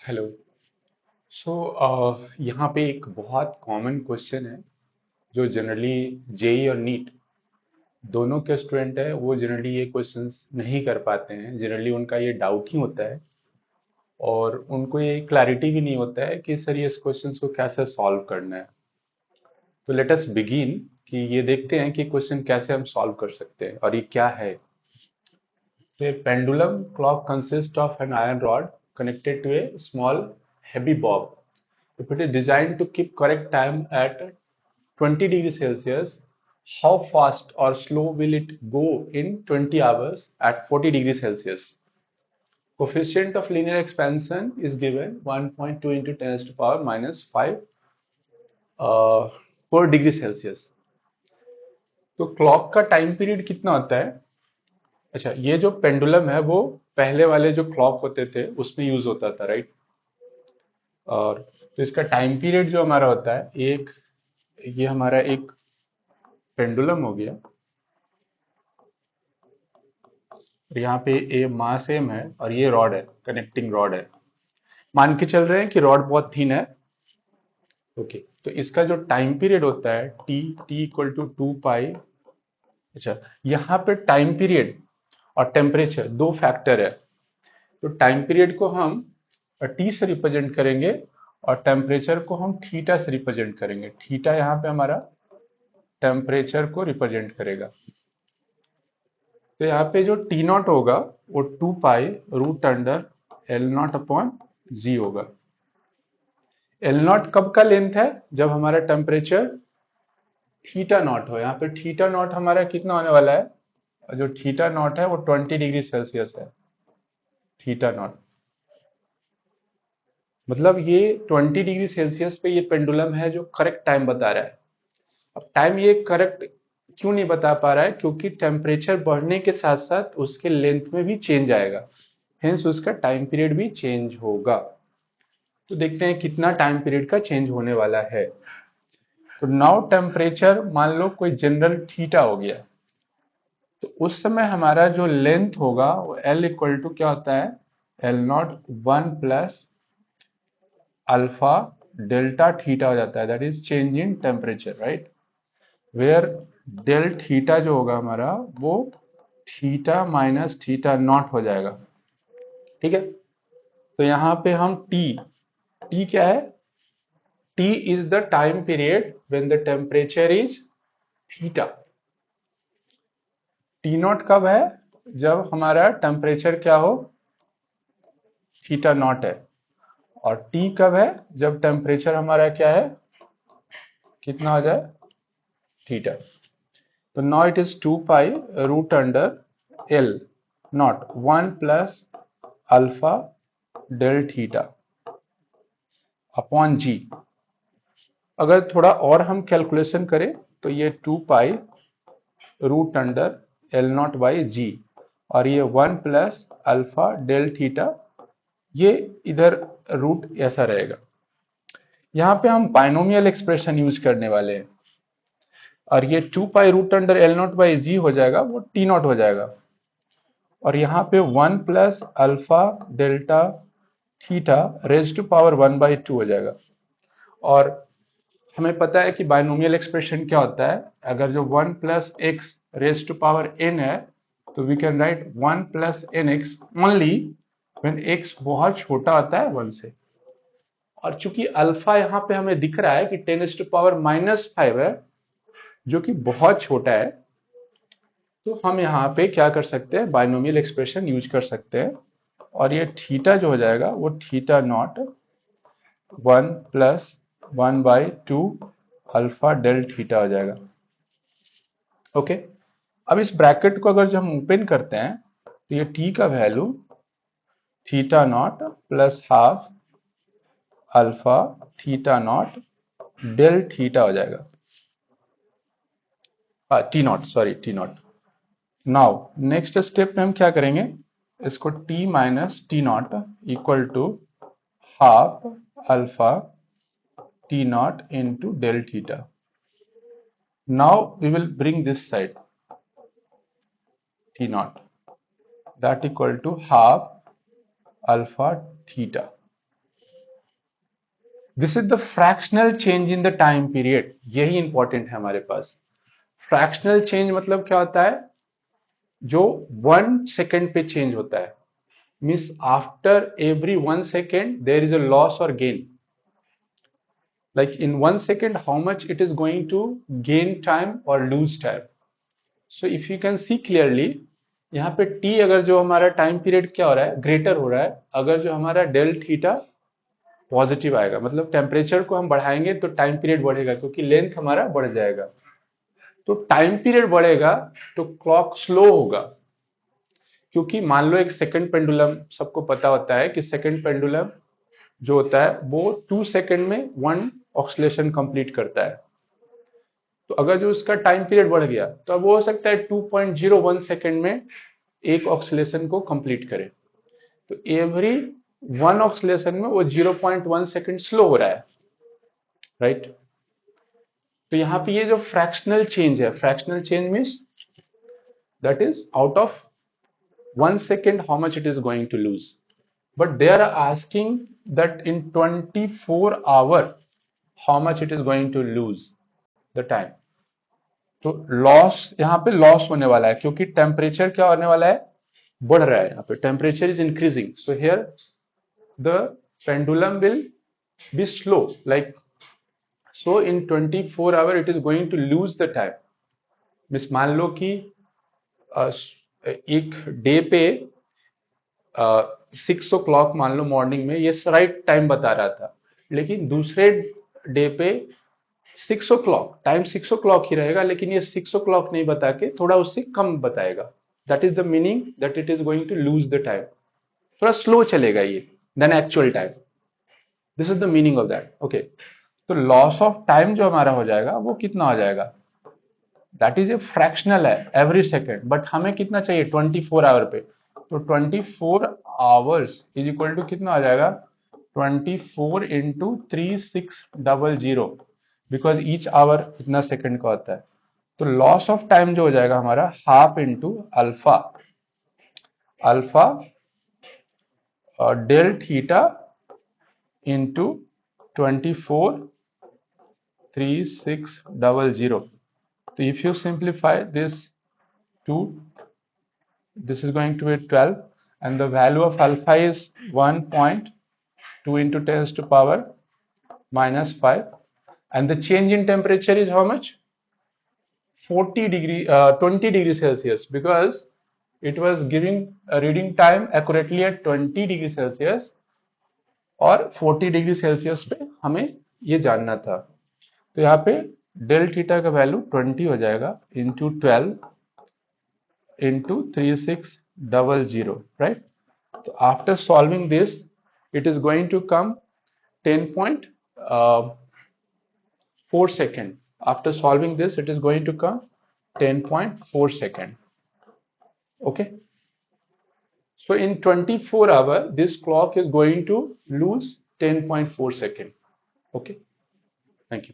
Hello. सो यहाँ पे एक बहुत कॉमन क्वेश्चन है जो जनरली जेई और नीट दोनों के स्टूडेंट है वो जनरली ये क्वेश्चंस नहीं कर पाते हैं। जनरली उनका ये डाउट ही होता है और उनको ये क्लैरिटी भी नहीं होता है कि सर ये इस क्वेश्चंस को कैसे सॉल्व करना है। तो लेट अस बिगिन कि ये देखते हैं कि क्वेश्चन कैसे हम सॉल्व कर सकते हैं और ये क्या है। So a pendulum clock consists of an iron rod connected to a small heavy bob. If it is designed to keep correct time at 20 degrees Celsius, how fast or slow will it go in 20 hours at 40 degrees Celsius? Coefficient of linear expansion is given 1.2 into 10 to the power minus 5 per degree Celsius. तो clock का time period कितना होता है? अच्छा, ये जो pendulum है वो पहले वाले जो क्लॉक होते थे उसमें यूज होता था, राइट। और तो इसका टाइम पीरियड जो हमारा होता है एक, ये हमारा एक पेंडुलम हो गया और यहाँ पे ए मास एम है और ये रॉड है, कनेक्टिंग रॉड है। मान के चल रहे हैं कि रॉड बहुत थिन है। ओके, तो इसका जो टाइम पीरियड होता है टी, टी इक्वल टू 2 पाई। अच्छा, यहाँ पे टाइम पीरियड और टेम्परेचर दो फैक्टर है। तो टाइम पीरियड को हम टी से रिप्रेजेंट करेंगे और टेम्परेचर को हम थीटा से रिप्रेजेंट करेंगे। थीटा यहाँ पे हमारा टेम्परेचर को रिप्रेजेंट करेगा। तो यहाँ पे जो टी नॉट होगा वो 2 pi root under L naught upon g होगा। एल नॉट कब का लेंथ है? जब हमारा टेम्परेचर थीटा नॉट हो। यहाँ पे थीटा नॉट हमारा कितना होने वाला है? और जो थीटा नॉट है वो 20 डिग्री सेल्सियस है। थीटा नॉट मतलब ये 20 डिग्री सेल्सियस पे ये पेंडुलम है जो करेक्ट टाइम बता रहा है। अब टाइम ये करेक्ट क्यों नहीं बता पा रहा है? क्योंकि टेम्परेचर बढ़ने के साथ साथ उसके लेंथ में भी चेंज आएगा, हेंस उसका टाइम पीरियड भी चेंज होगा। तो देखते हैं कितना टाइम पीरियड का चेंज होने वाला है। तो नाउ टेम्परेचर मान लो कोई जनरल थीटा हो गया, तो उस समय हमारा जो लेंथ होगा वो एल इक्वल टू क्या होता है? L naught 1 plus alpha delta theta हो जाता है, that is change in temperature, right. Where del theta जो होगा हमारा वो थीटा माइनस थीटा नॉट हो जाएगा। ठीक है, तो यहाँ पे हम टी, टी क्या है? T is the time period when the temperature is theta. T not कब है? जब हमारा टेम्परेचर क्या हो? थीटा नॉट है। और टी कब है? जब टेम्परेचर हमारा क्या है? कितना हो जाए? थीटा। तो now it is 2 pi root under L naught 1 plus alpha del theta upon g. अगर थोड़ा और हम कैलकुलेशन करें तो ये 2 pi root under L naught by g और ये 1 प्लस अल्फा डेल थीटा, ये इधर रूट ऐसा रहेगा। यहाँ पे हम बाइनोमियल एक्सप्रेशन यूज करने वाले हैं और ये 2 pi root under L naught by g हो जाएगा, वो टी नॉट हो जाएगा। और यहाँ पे 1 plus alpha delta theta raise to power 1/2 हो जाएगा। और हमें पता है कि बाइनोमियल एक्सप्रेशन क्या होता है। अगर जो 1 plus x raise to power n है तो we can write 1 plus n x only when x बहुत छोटा होता है 1 से। और चूंकि अल्फा यहाँ पे हमें दिख रहा है कि 10⁻⁻5 है जो कि बहुत छोटा है, तो हम यहाँ पे क्या कर सकते हैं? बाइनोमियल एक्सप्रेशन यूज कर सकते हैं। और ये थीटा जो हो जाएगा वो theta naught 1 plus 1/2 alpha del theta हो जाएगा। ओके, अब इस ब्रैकेट को अगर जो हम ओपन करते हैं तो ये टी का value theta naught plus half alpha theta naught del theta हो जाएगा। T naught, sorry, T naught. Now next step में हम क्या करेंगे? इसको T minus T naught equal to half alpha T naught into del theta. Now we will bring this side T naught that equal to half alpha theta. This is the fractional change in the time period, यही important है हमारे पास। Fractional change मतलब क्या होता है, जो 1 second पे change होता है, means after every 1 second there is a loss और gain, like in 1 second how much it is going to gain time or lose time. So if you can see clearly, यहाँ पे t अगर जो हमारा time period क्या हो रहा है, ग्रेटर हो रहा है, अगर जो हमारा डेल थीटा पॉजिटिव आएगा, मतलब टेम्परेचर को हम बढ़ाएंगे तो टाइम पीरियड बढ़ेगा, क्योंकि लेंथ हमारा बढ़ जाएगा। तो टाइम पीरियड बढ़ेगा तो क्लॉक स्लो होगा, क्योंकि मान लो एक सेकंड पेंडुलम, सबको पता होता है कि सेकंड पेंडुलम जो होता है वो 2 सेकंड में 1 ऑक्सीलेशन कंप्लीट करता है। तो अगर जो उसका टाइम पीरियड बढ़ गया तो अब वो हो सकता है 2.01 सेकेंड में एक ऑक्सीलेशन को कंप्लीट करे। तो एवरी 1 ऑक्सीलेशन में वो 0.1 सेकेंड स्लो हो रहा है, राइट। तो यहाँ पे ये जो फ्रैक्शनल चेंज है, fractional change means that is out of 1 second how much it is going to lose, but they are asking that in 24 hour how much it is going to lose the time. तो loss, यहाँ पे loss होने वाला है, क्योंकि temperature क्या होने वाला है, बढ़ रहा है। यहाँ पे temperature is increasing, so here the pendulum will be slow, like so in 24 hour it is going to lose the time. मिस मान लो कि एक डे पे 6 o'clock मान लो मॉर्निंग में ये राइट टाइम बता रहा था, लेकिन दूसरे डे पे 6 o'clock, टाइम 6 o'clock ही रहेगा, लेकिन ये 6 o'clock नहीं बता के थोड़ा उससे कम बताएगा। That is the meaning that it is going to lose the time, थोड़ा स्लो चलेगा ये than actual time. This is the meaning of that, okay. तो लॉस ऑफ टाइम जो हमारा हो जाएगा वो कितना हो जाएगा, दैट इज ए फ्रैक्शनल है एवरी सेकेंड, बट हमें कितना चाहिए 24 आवर पे। तो 24 आवर्स इज इक्वल टू कितना आ जाएगा, 24 into 3600, बिकॉज ईच आवर इतना सेकंड का होता है। तो लॉस ऑफ टाइम जो हो जाएगा हमारा half into alpha, alpha del theta into 24 3600। तो if you simplify this to, this is going to be 12, and the value of alpha is 1.2 into 10 to power minus 5, and the change in temperature is how much, 20 degree Celsius, because it was giving a reading time accurately at 20 degree Celsius और 40 degree Celsius पे हमें ये जानना था। तो यहाँ पे del theta का वैल्यू 20 हो जाएगा into 12 into 3600, right? So after solving this, it is going to come 10.4 second. After solving this, it is going to come 10.4 second. Okay. So in 24 hour, this clock is going to lose 10.4 second. Okay. Thank you.